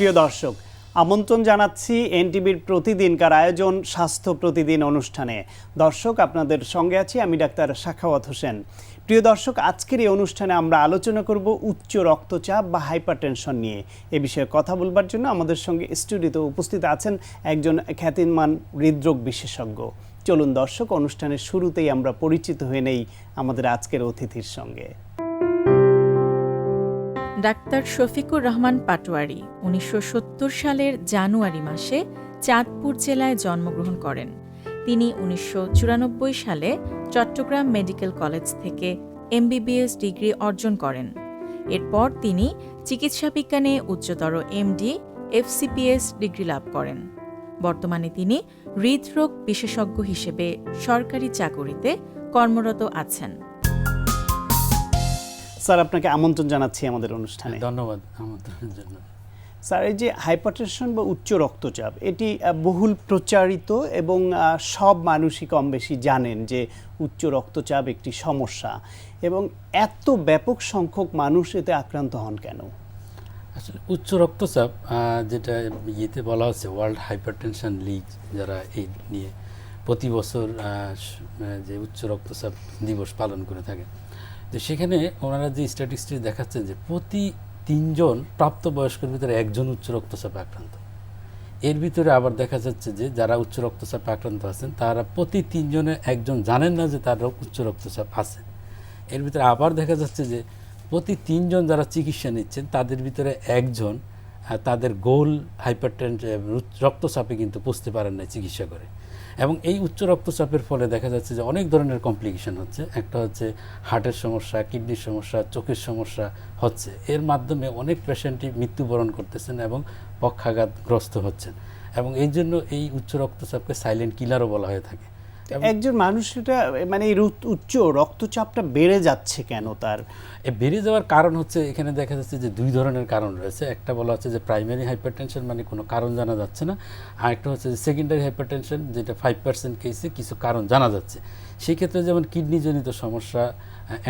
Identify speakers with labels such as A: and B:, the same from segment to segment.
A: প্রিয় দর্শক, আমন্ত্রণ জানাচ্ছি এনটিভির প্রতিদিনকার আয়োজন স্বাস্থ্য প্রতিদিন অনুষ্ঠানে। দর্শক, আপনাদের সঙ্গে আছি আমি ডাক্তার সাখাওয়াত হোসেন। প্রিয় দর্শক, আজকের এই অনুষ্ঠানে আমরা আলোচনা করব উচ্চ রক্তচাপ বা হাইপারটেনশন নিয়ে। এ বিষয়ে কথা বলবার জন্য আমাদের সঙ্গে স্টুডিওতে উপস্থিত আছেন একজন খ্যাতিমান হৃদরোগ বিশেষজ্ঞ। চলুন দর্শক, অনুষ্ঠানের শুরুতেই আমরা পরিচিত হয়ে নেই আমাদের আজকের অতিথির সঙ্গে।
B: ডাক্তার শফিকুর রহমান পাটোয়ারি ১৯৭০ সালের জানুয়ারি মাসে চাঁদপুর জেলায় জন্মগ্রহণ করেন। তিনি ১৯৯৪ সালে চট্টগ্রাম মেডিকেল কলেজ থেকে এমবিবিএস ডিগ্রি অর্জন করেন। এরপর তিনি চিকিৎসা বিজ্ঞানে উচ্চতর এমডি এফসিপিএস ডিগ্রি লাভ করেন। বর্তমানে তিনি হৃদরোগ বিশেষজ্ঞ হিসেবে সরকারি চাকুরিতে কর্মরত আছেন।
A: স্যার, আপনাকে আমন্ত্রণ জানাচ্ছি আমাদের অনুষ্ঠানে।
C: ধন্যবাদ আমন্ত্রণের জন্য।
A: স্যার, এই যে হাইপারটেনশন বা উচ্চ রক্তচাপ, এটি বহুল প্রচারিত এবং সব মানুষই কম বেশি জানেন যে উচ্চ রক্তচাপ একটি সমস্যা, এবং এত ব্যাপক সংখ্যক মানুষ এতে আক্রান্ত হন কেন?
C: আসলে উচ্চ রক্তচাপ যেটা ইয়েতে বলা হচ্ছে ওয়ার্ল্ড হাইপারটেনশন লিগ, যারা এই নিয়ে প্রতি বছর যে উচ্চ রক্তচাপ দিবস পালন করে থাকে, তো সেখানে ওনারা যে স্ট্যাটিস্টিক্স দেখাচ্ছেন যে প্রতি ৩ জন প্রাপ্তবয়স্কের ভিতরে একজন উচ্চ রক্তচাপে আক্রান্ত। এর ভিতরে আবার দেখা যাচ্ছে যে যারা উচ্চ রক্তচাপে আক্রান্ত আছেন তারা প্রতি ৩ জনে একজন জানেন না যে তার উচ্চ রক্তচাপ আছে। এর ভিতরে আবার দেখা যাচ্ছে যে প্রতি ৩ জন যারা চিকিৎসা নিচ্ছেন তাদের ভিতরে একজন তাদের গোল রক্তচাপে কিন্তু পৌঁছতে পারেন না চিকিৎসা করে। এবং এই উচ্চ রক্তচাপের ফলে দেখা যাচ্ছে যে অনেক ধরনের কমপ্লিকেশন হচ্ছে। একটা হচ্ছে হার্টের সমস্যা, কিডনির সমস্যা, চোখের সমস্যা হচ্ছে। এর মাধ্যমে অনেক পেশেন্টই মৃত্যুবরণ করতেছেন এবং পক্ষাঘাতগ্রস্ত হচ্ছেন, এবং এই জন্য এই উচ্চ রক্তচাপকে সাইলেন্ট কিলারও বলা হয়ে থাকে।
A: একজন মানুষটা মানে এই উচ্চ রক্তচাপটা বেড়ে যাচ্ছে কেন? তার
C: বেড়ে যাওয়ার কারণ হচ্ছে এখানে দেখা যাচ্ছে যে 2 ধরনের কারণ রয়েছে। একটা বলা হচ্ছে যে প্রাইমারি হাইপারটেনশন, মানে কোনো কারণ জানা যাচ্ছে না, আর একটা হচ্ছে যে সেকেন্ডারি হাইপারটেনশন, যেটা 5% কেসে কিছু কারণ জানা যাচ্ছে। সেক্ষেত্রে যেমন কিডনিজনিত সমস্যা,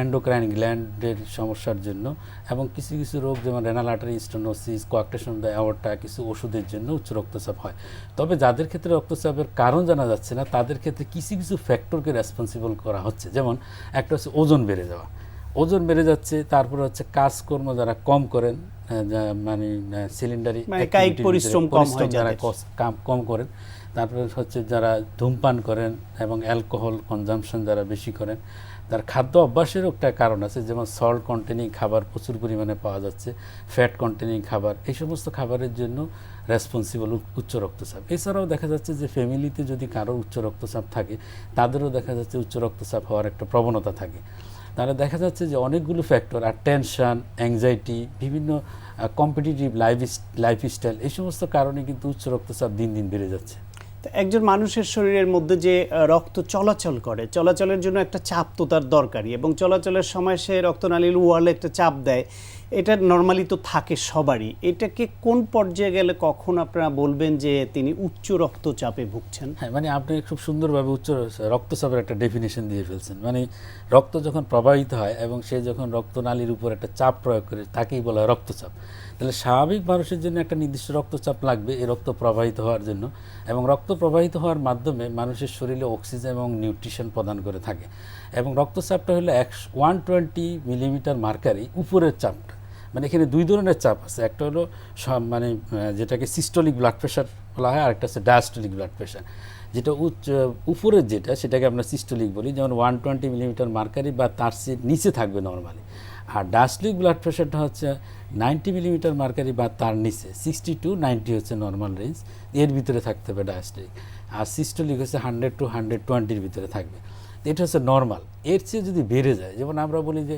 C: এন্ডোক্রাইন গ্ল্যান্ডের সমস্যার জন্য, এবং কিছু কিছু রোগ যেমন renal artery stenosis, coarctation of the aorta, কিছু ওষুধের জন্য উচ্চ রক্তচাপ হয়। তবে যাদের ক্ষেত্রে রক্তচাপের কারণ জানা যাচ্ছে না তাদের ক্ষেত্রে কিছু কিছু ফ্যাক্টরকে রেসপন্সিবল করা হচ্ছে। যেমন একটা হচ্ছে ওজন বেড়ে যাওয়া, ওজন বেড়ে যাচ্ছে। তারপরে হচ্ছে কাজকর্ম যারা কম করেন, মানে সিলিন্ডারি পরিশ্রম যারা কম করেন, তারপরে হচ্ছে যারা ধূমপান করেন এবং অ্যালকোহল কনজামশন যারা বেশি করেন, তার খাদ্য অভ্যাসেরও একটা কারণ আছে। যেমন সল্ট কন্টেনিং খাবার প্রচুর পরিমাণে পাওয়া যাচ্ছে, ফ্যাট কন্টেনিং খাবার, এই সমস্ত খাবারের জন্য রেসপন্সিবল উচ্চ রক্তচাপ। এছাড়াও দেখা যাচ্ছে যে ফ্যামিলিতে যদি কারোর উচ্চ রক্তচাপ থাকে তাদেরও দেখা যাচ্ছে উচ্চ রক্তচাপ হওয়ার একটা প্রবণতা থাকে। তাহলে দেখা যাচ্ছে যে অনেকগুলো ফ্যাক্টর, আর টেনশন, অ্যাংজাইটি, বিভিন্ন কম্পিটিটিভ লাইফস্টাইল, এই সমস্ত কারণে কিন্তু উচ্চ রক্তচাপ দিন দিন বেড়ে যাচ্ছে।
A: একজন মানুষের শরীরের মধ্যে যে রক্ত চলাচল করে, চলাচলের জন্য একটা চাপ তো তার দরকারি, এবং চলাচলের সময় সে রক্তনালীর ওয়ালে একটা চাপ দেয়, এটা নর্মালি তো থাকে সবারই। এটাকে কোন পর্যায়ে গেলে কখন আপনারা বলবেন যে তিনি উচ্চ রক্তচাপে ভুগছেন?
C: হ্যাঁ, মানে আপনি খুব সুন্দরভাবে উচ্চ রক্তচাপের একটা ডেফিনেশন দিয়ে ফেলছেন। মানে রক্ত যখন প্রবাহিত হয় এবং সে যখন রক্তনালীর উপর একটা চাপ প্রয়োগ করে তাকেই বলা হয় রক্তচাপ। তাহলে স্বাভাবিক মানুষের জন্য একটা নির্দিষ্ট রক্তচাপ লাগবে এই রক্ত প্রবাহিত হওয়ার জন্য, এবং রক্ত প্রবাহিত হওয়ার মাধ্যমে মানুষের শরীরে অক্সিজেন এবং নিউট্রিশন প্রদান করে থাকে। এবং রক্তচাপটা হলো 120 মিলিমিটার মার্কারি উপরের চাপটা। মানে এখানে 2 ধরনের চাপ আছে, একটা হলো মানে যেটাকে সিস্টোলিক ব্লাড প্রেশার বলা হয়, আর একটা হচ্ছে ডায়াস্টোলিক ব্লাড প্রেশার। যেটা উপরের যেটা সেটাকে আমরা সিস্টোলিক বলি, যেমন 120 মিলিমিটার মার্কারি বা তার নিচে থাকবে নর্মালি। আর ডায়াস্টোলিক ব্লাড প্রেশারটা হচ্ছে 90 মিলিমিটার মার্কারি বা তার নিচে, 60 to 90 হচ্ছে নর্মাল রেঞ্জ, এর ভিতরে থাকতে হবে ডায়াস্টোলিক। আর সিস্টোলিক হচ্ছে 100 to 120-র ভিতরে থাকবে। এটা হচ্ছে নর্মাল। এর চেয়ে যদি বেড়ে যায়, যেমন আমরা বলি যে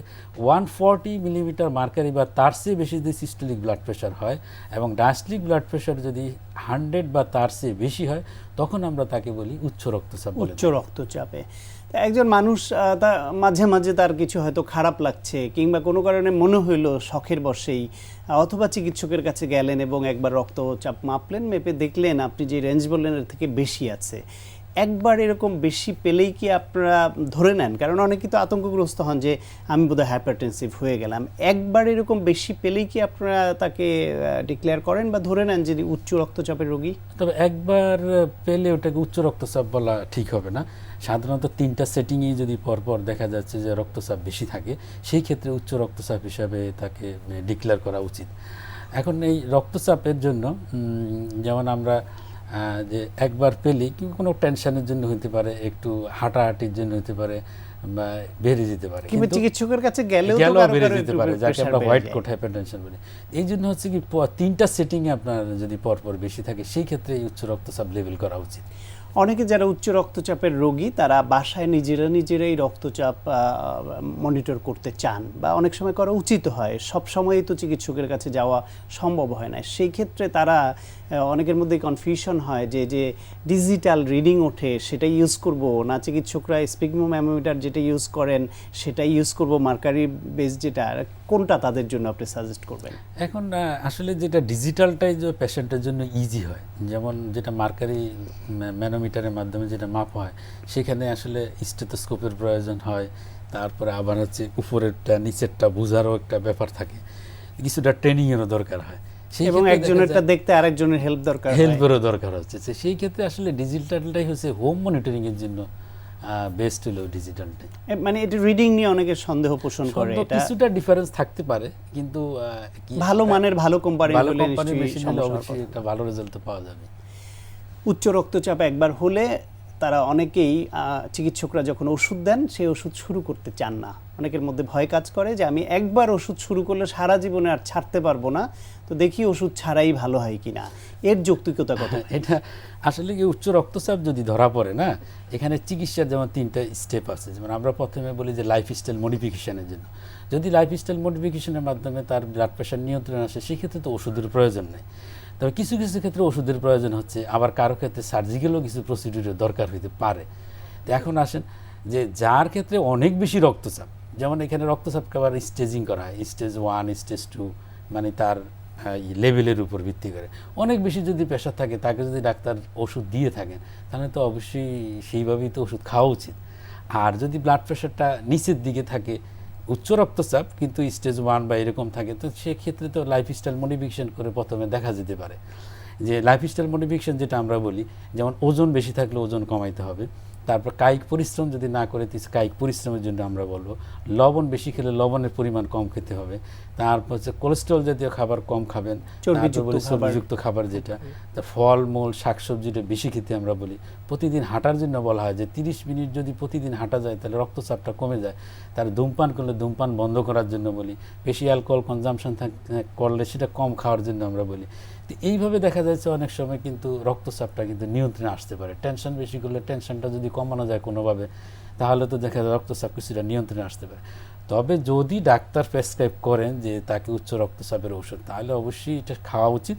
C: 140 মিলিমিটার মার্কারি বা তার চেয়ে বেশি যদি সিস্টোলিক ব্লাড প্রেশার হয়, এবং ডায়াস্টোলিক ব্লাড প্রেশার যদি 100 বা তার চেয়ে বেশি হয়, তখন আমরা তাকে বলি উচ্চ রক্তচাপ।
A: উচ্চ রক্তচাপে একজন মানুষ মাঝে মাঝে তার কিছু হয়তো খারাপ লাগছে, কিংবা কোনো কারণে মনে হইলো শখের বশেই, অথবা চিকিৎসকের কাছে গেলেন এবং একবার রক্তচাপ মাপলেন, মেপে দেখলেন আপনি যে রেঞ্জ বললেন এর থেকে বেশি আছে। একবার এরকম বেশি পেলেই কি আপনারা ধরে নেন? কারণ অনেকেই তো আতঙ্কগ্রস্ত হন যে আমি বোধহয় হাইপারটেনসিভ হয়ে গেলাম। একবার এরকম বেশি পেলেই কি আপনারা তাকে ডিক্লেয়ার করেন বা ধরে নেন যে উচ্চ রক্তচাপের রোগী?
C: তবে একবার পেলে ওটাকে উচ্চ রক্তচাপ বলা ঠিক হবে না। সাধারণত 3টা সেটিংয়েই যদি পরপর দেখা যাচ্ছে যে রক্তচাপ বেশি থাকে, সেই ক্ষেত্রে উচ্চ রক্তচাপ হিসাবে তাকে ডিক্লেয়ার করা উচিত। এখন এই রক্তচাপের জন্য যেমন আমরা যে একবার পেলেই কোনো টেনশনের জন্য হতে পারে, একটু হাঁটাহাঁটির জন্য হতে পারে, বা বেড়ে যেতে পারে,
A: কিন্তু চিকিৎসকের কাছে গেলেও
C: বেড়ে যেতে পারে, যাকে আমরা হোয়াইট কোট হাইপারটেনশন বলি। এই জন্য হচ্ছে কি 3টা সেটিংয়ে আপনার যদি পরপর বেশি থাকে, সেই ক্ষেত্রে এই উচ্চ রক্তচাপ লেভেল করা উচিত।
A: অনেকে যারা উচ্চ রক্তচাপের রোগী তারা বাসায় নিজেরাই রক্তচাপ মনিটর করতে চান, বা অনেক সময় করা উচিত হয়। সব সময়ই তো চিকিৎসকের কাছে যাওয়া সম্ভব হয় না। সেই ক্ষেত্রে তারা অনেকের মধ্যে কনফিউশন হয় যে ডিজিটাল রিডিং ওঠে সেটা ইউজ করব না, চিকিৎসকরা স্পিগমোম্যামোমিটার যেটা ইউজ করেন সেটাই ইউজ করব, মার্কারি বেস যেটা, কোনটা তাদের জন্য আপনি সাজেস্ট করবেন?
C: এখন আসলে যেটা ডিজিটালটাই যে পেশেন্টের জন্য ইজি হয়, যেমন যেটা মার্কারি ম্যানোমিটারের মাধ্যমে যেটা মাপ হয়, সেখানে আসলে স্টেথোস্কোপের প্রয়োজন হয়, তারপরে আবার হচ্ছে উপরেরটা নিচেরটা বোঝারও একটা ব্যাপার থাকে, কিছুটা ট্রেনিংয়েরও দরকার হয়,
A: এবং একজনেরটা দেখতে আরেকজনের হেল্পেরও
C: দরকার হচ্ছে। সেই ক্ষেত্রে আসলে ডিজিটালটাই হচ্ছে হোম মনিটরিং এর জন্য বেস্ট হলো ডিজিটালটাই।
A: মানে এটা রিডিং নিয়ে অনেকে সন্দেহ পোষণ করে, এটা
C: কিছুটা ডিফারেন্স থাকতে পারে, কিন্তু
A: ভালো মানের ভালো কোম্পানি হলে
C: অবশ্যই একটা ভালো রেজাল্ট পাওয়া যাবে।
A: উচ্চ রক্তচাপ একবার হলে তারা অনেকেই চিকিৎসকরা যখন ওষুধ দেন সেই ওষুধ শুরু করতে চান না। অনেকের মধ্যে ভয় কাজ করে যে আমি একবার ওষুধ শুরু করলে সারা জীবনে আর ছাড়তে পারবো না, তো দেখি ওষুধ ছাড়াই ভালো হয় কিনা। এর যৌক্তিকতা কত?
C: এটা আসলে কি উচ্চ রক্তচাপ যদি ধরা পড়ে না, এখানে চিকিৎসার যেমন 3টা স্টেপ আছে। যেমন আমরা প্রথমে বলি যে লাইফস্টাইল মডিফিকেশনের জন্য, যদি লাইফস্টাইল মডিফিকেশনের মাধ্যমে তার ব্লাড প্রেশার নিয়ন্ত্রণে আসে, সেক্ষেত্রে তো ওষুধের প্রয়োজন নেই। তবে কিছু কিছু ক্ষেত্রে ওষুধের প্রয়োজন হচ্ছে, আবার কারো ক্ষেত্রে সার্জিক্যালও কিছু প্রসিডিউরের দরকার হইতে পারে। তো এখন আসেন যে যার ক্ষেত্রে অনেক বেশি রক্তচাপ, যেমন এখানে রক্তচাপকে আবার স্টেজিং করা হয়, স্টেজ 1, স্টেজ 2, মানে তার লেভেলের উপর ভিত্তি করে। অনেক বেশি যদি প্রেশার থাকে, তাকে যদি ডাক্তার ওষুধ দিয়ে থাকেন, তাহলে তো অবশ্যই সেইভাবেই তো ওষুধ খাওয়া উচিত। আর যদি ব্লাড প্রেশারটা নিচের দিকে থাকে, উচ্চ রক্তচাপ কিন্তু স্টেজ 1 বা এরকম থাকে, তো সেক্ষেত্রে তো লাইফস্টাইল মডিফিকেশন করে প্রথমে দেখা যেতে পারে। যে লাইফস্টাইল মডিফিকেশন যেটা আমরা বলি, যেমন ওজন বেশি থাকলে ওজন কমাইতে হবে, তারপর কায়িক পরিশ্রম যদি না করে কায়িক পরিশ্রমের জন্য আমরা বলবো, লবণ বেশি খেলে লবণের পরিমাণ কম খেতে হবে, তারপর হচ্ছে কোলেস্টেরল জাতীয় খাবার কম খাবেন, চর্বিযুক্ত খাবার যেটা, ফল মূল শাকসবজিটা বেশি খেতে আমরা বলি। প্রতিদিন হাঁটার জন্য বলা হয় যে 30 মিনিট যদি প্রতিদিন হাঁটা যায় তাহলে রক্তচাপটা কমে যায়। তার ধূমপান করলে ধূমপান বন্ধ করার জন্য বলি, বেশি অ্যালকোহল কনজামশন করলে সেটা কম খাওয়ার জন্য আমরা বলি। তো এইভাবে দেখা যাচ্ছে অনেক সময় কিন্তু রক্তচাপটা কিন্তু নিয়ন্ত্রণে আসতে পারে। টেনশন বেশি করলে টেনশনটা যদি কমানো যায় কোনোভাবে, তাহলে তো দেখা যায় রক্তচাপ কিছুটা নিয়ন্ত্রণে আসতে পারে। তবে যদি ডাক্তার প্রেসক্রাইব করেন যে তাকে উচ্চ রক্তচাপের ওষুধ, তাহলে অবশ্যই এটা খাওয়া উচিত,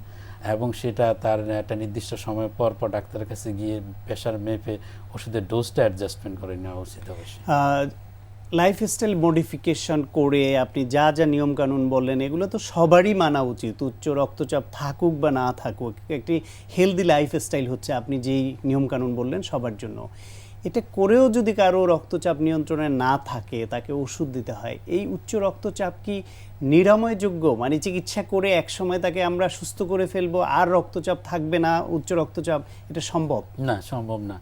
C: এবং সেটা তার একটা নির্দিষ্ট সময় পর পর ডাক্তারের কাছে গিয়ে প্রেশার মেপে ওষুধের ডোজটা অ্যাডজাস্টমেন্ট করে নেওয়া উচিত অবশ্যই।
A: লাইফস্টাইল মডিফিকেশন করে আপনি যা যা নিয়মকানুন বললেন, এগুলো তো সবারই মানা উচিত, উচ্চ রক্তচাপ থাকুক বা না থাকুক। একটি হেলদি লাইফস্টাইল হচ্ছে আপনি যেই নিয়মকানুন বললেন সবার জন্য। এটা করেও যদি কারো রক্তচাপ নিয়ন্ত্রণে না থাকে, তাকে ওষুধ দিতে হয়। এই উচ্চ রক্তচাপ কি নিরাময়যোগ্য? মানে চিকিৎসা করে একসময় তাকে আমরা সুস্থ করে ফেলবো, আর রক্তচাপ থাকবে না, উচ্চ রক্তচাপ, এটা সম্ভব?
C: না, সম্ভব না।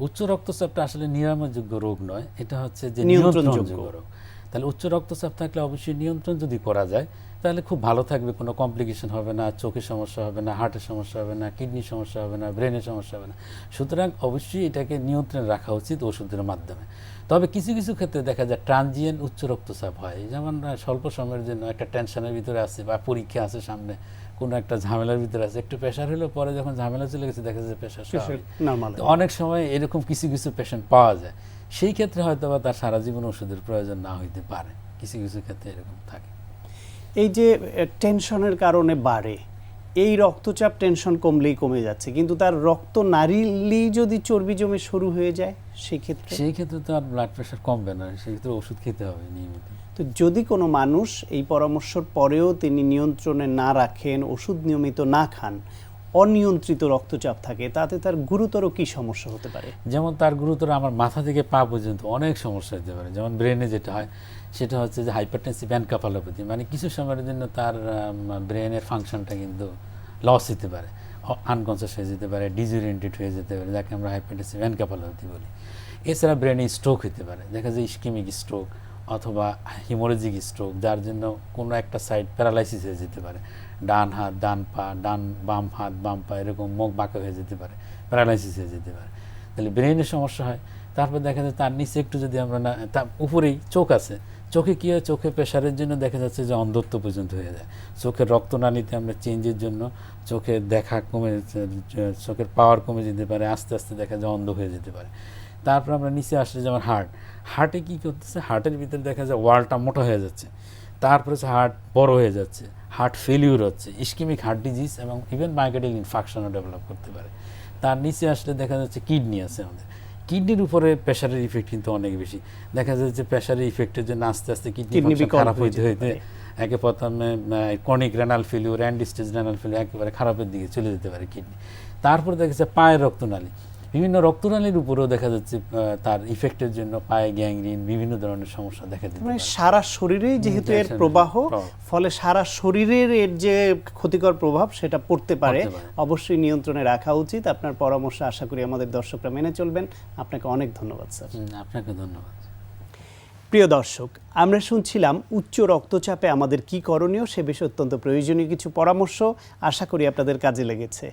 C: উচ্চ রক্তচাপটা আসলে নিরাময়যোগ্য রোগ নয়, এটা হচ্ছে যে নিয়ন্ত্রণযোগ্য রোগ। তাহলে উচ্চ রক্তচাপ থাকলে অবশ্যই নিয়ন্ত্রণ যদি করা যায়, তাহলে খুব ভালো থাকবে, কোনো কমপ্লিকেশন হবে না, চোখের সমস্যা হবে না, হার্টের সমস্যা হবে না, কিডনির সমস্যা হবে না, ব্রেনের সমস্যা হবে না। সুতরাং অবশ্যই এটাকে নিয়ন্ত্রণে রাখা উচিত ওষুধের মাধ্যমে। তবে কিছু কিছু ক্ষেত্রে দেখা যায় ট্রানজিয়েন্ট উচ্চ রক্তচাপ হয়, যেমন স্বল্প সময়ের জন্য একটা টেনশনের ভিতরে আছে বা পরীক্ষা আছে সামনে, কোনো একটা ঝামেলার ভিতরে আছে, একটু প্রেশার হলো, পরে যখন ঝামেলা চলে গেছে দেখা যায় প্রেশার নরমাল। অনেক সময় এরকম কিছু কিছু পেশেন্ট পাওয়া যায়, সেই ক্ষেত্রে হয়তো বা তার সারা জীবন ওষুধের প্রয়োজন না হইতে পারে, কিছু কিছু ক্ষেত্রে এরকম থাকে।
A: এই যে টেনশনের কারণে বাড়ে, এই রক্তচাপ টেনশন কমলেই কমে যাচ্ছে, কিন্তু তার রক্ত নাড়িলেই যদি চর্বি জমে শুরু হয়ে যায়, সেই ক্ষেত্রে
C: তো আর ব্লাড প্রেশার কমবে না, সেই ক্ষেত্রে ওষুধ খেতে হবে নিয়মিত।
A: তো যদি কোনো মানুষ এই পরামর্শের পরেও তিনি নিয়ন্ত্রণে না রাখেন, ওষুধ নিয়মিত না খান, অনিয়ন্ত্রিত রক্তচাপ থাকে তাতে তার গুরুতর কি সমস্যা হতে পারে?
C: যেমন তার গুরুতর আমার মাথা থেকে পা পর্যন্ত অনেক সমস্যা হতে পারে। যেমন ব্রেনে যেটা হয় সেটা হচ্ছে যে হাইপারটেনসিভ এনকেফালোপ্যাথি, মানে কিছু সময়ের জন্য তার ব্রেনের ফাংশনটা কিন্তু লস হতে পারে, আনকনসিয়াস হয়ে যেতে পারে, ডিসওরিয়েন্টেড হয়ে যেতে পারে, যাকে আমরা হাইপারটেনসিভ এনকেফালোপ্যাথি বলি। এছাড়া ব্রেনে স্ট্রোক হতে পারে, দেখা যায় ইস্কেমিক স্ট্রোক অথবা হিমোরেজিক স্ট্রোক, যার জন্য কোনো একটা সাইড প্যারালাইসিস হয়ে যেতে পারে, ডান হাত ডান পা, বাম হাত বাম পা, এরকম মুখ বাঁকা হয়ে যেতে পারে, প্যারালাইসিস হয়ে যেতে পারে। তাহলে ব্রেনের সমস্যা হয়। তারপর দেখা যায় তার নিচে একটু যদি আমরা না, তার উপরেই চোখ আছে, চোখে কী হয়, চোখে প্রেশারের জন্য দেখা যাচ্ছে যে অন্ধত্ব পর্যন্ত হয়ে যায়। চোখের রক্তনালীতে আমরা চেঞ্জের জন্য চোখের দেখা কমে, চোখের পাওয়ার কমে যেতে পারে, আস্তে আস্তে দেখা যায় অন্ধ হয়ে যেতে পারে। তারপর আমরা নিচে আসলে যেমন হার্টে কী করতেছে, হার্টের ভিতরে দেখা যায় ওয়ালটা মোটা হয়ে যাচ্ছে, তারপরে হচ্ছে হার্ট বড় হয়ে যাচ্ছে, হার্ট ফেলিউর হচ্ছে, ইস্কেমিক হার্ট ডিজিজ এবং ইভেন মাইকার্ডিয়াল ইনফাকশনও ডেভেলপ করতে পারে। তার নিচে আসলে দেখা যাচ্ছে কিডনি আছে আমাদের, কিডনির উপরে প্রেশারের ইফেক্ট কিন্তু অনেক বেশি। দেখা যাচ্ছে প্রেশারের ইফেক্টের জন্য আস্তে আস্তে কিডনি খারাপ হইতে হইতে একে প্রথমে chronic renal failure, end stage renal failure, একেবারে খারাপের দিকে চলে যেতে পারে কিডনি। তারপরে দেখা যাচ্ছে পায়ের রক্তনালী, বিভিন্ন রক্তনালীর উপরেও দেখা যাচ্ছে তার ইফেক্টের জন্য পায়ে গ্যাংগ্রিন, বিভিন্ন ধরনের সমস্যা দেখা দিতে পারে।
A: সারা শরীরেই যেহেতু এর প্রবাহ, ফলে সারা শরীরের এর যে ক্ষতিকর প্রভাব সেটা পড়তে পারে, অবশ্যই নিয়ন্ত্রণে রাখা উচিত। আপনার পরামর্শ আশা করি আমাদের দর্শকরা মেনে চলবেন। আপনাকে অনেক ধন্যবাদ স্যার।
C: আপনাকে ধন্যবাদ।
A: প্রিয় দর্শক, আমরা শুনছিলাম উচ্চ রক্তচাপে আমাদের কি করণীয়, সে বিষয়ে অত্যন্ত প্রয়োজনীয় কিছু পরামর্শ। আশা করি আপনাদের কাজে লেগেছে।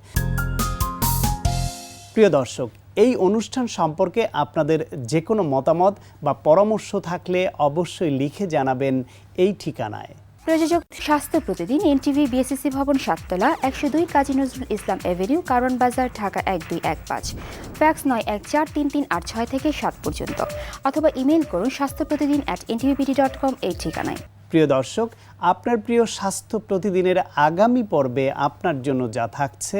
A: প্রিয় দর্শক, এই অনুষ্ঠান সম্পর্কে আপনাদের যে কোনো মতামত বা পরামর্শ থাকলে অবশ্যই লিখে জানাবেন এই ঠিকানায়।
D: প্রযোজক স্বাস্থ্য প্রতিদিন, এনটিভি, বিএসসি ভবন, 7তলা, 102 কাজী নজরুল ইসলাম এভিনিউ, কারণ বাজার, ঢাকা 1215। ফ্যাক্স 914338 থেকে 7 পর্যন্ত, অথবা ইমেইল করুন স্বাস্থ্যপ্রতিদিন@ntvpt.com এই ঠিকানায়।
A: প্রিয় দর্শক, আপনার প্রিয় স্বাস্থ্য প্রতিদিনের আগামী পর্বে আপনার জন্য যা থাকছে।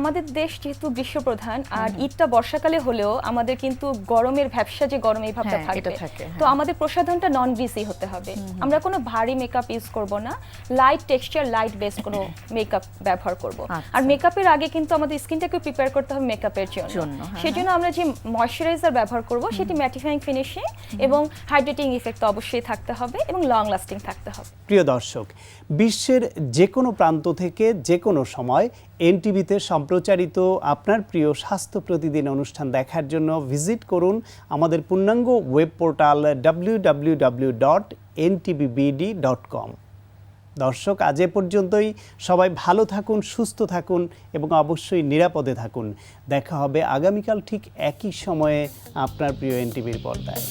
E: আমাদের দেশ যেহেতু গ্রীষ্মপ্রধান আর ঈদটা বর্ষাকালে হলেও আমাদের কিন্তু গরমের ভ্যাপসা যে গরম এই ভাবটা থাকে, তো আমাদের প্রসাধনটা নন গ্রিসি হতে হবে। আমরা কোনো ভারী মেকআপ ইউজ করব না, লাইট টেক্সচার, লাইট বেস কোনো মেকআপ ব্যবহার করব। আর মেকআপের আগে কিন্তু আমাদের স্কিনটাকে প্রিপেয়ার করতে হবে মেকআপের জন্য। সেজন্য আমরা যে ময়শ্চারাইজার ব্যবহার করব সেটি ম্যাটিফাইং ফিনিশিং এবং হাইড্রেটিং ইফেক্ট অবশ্যই থাকতে হবে এবং লং লাস্টিং থাকতে হবে।
A: প্রিয় দর্শক, বিশ্বের যে কোনো প্রান্ত থেকে যে কোনো সময় এনটিভিতে সম্প্রচারিত আপনার প্রিয় স্বাস্থ্য প্রতিদিন অনুষ্ঠান দেখার জন্য ভিজিট করুন আমাদের পূর্ণাঙ্গ ওয়েব পোর্টাল www.ntvbd.com। দর্শক, আজ এ পর্যন্তই। সবাই ভালো থাকুন, সুস্থ থাকুন এবং অবশ্যই নিরাপদে থাকুন। দেখা হবে আগামীকাল ঠিক একই সময়ে আপনার প্রিয় এনটিভির পর্দায়।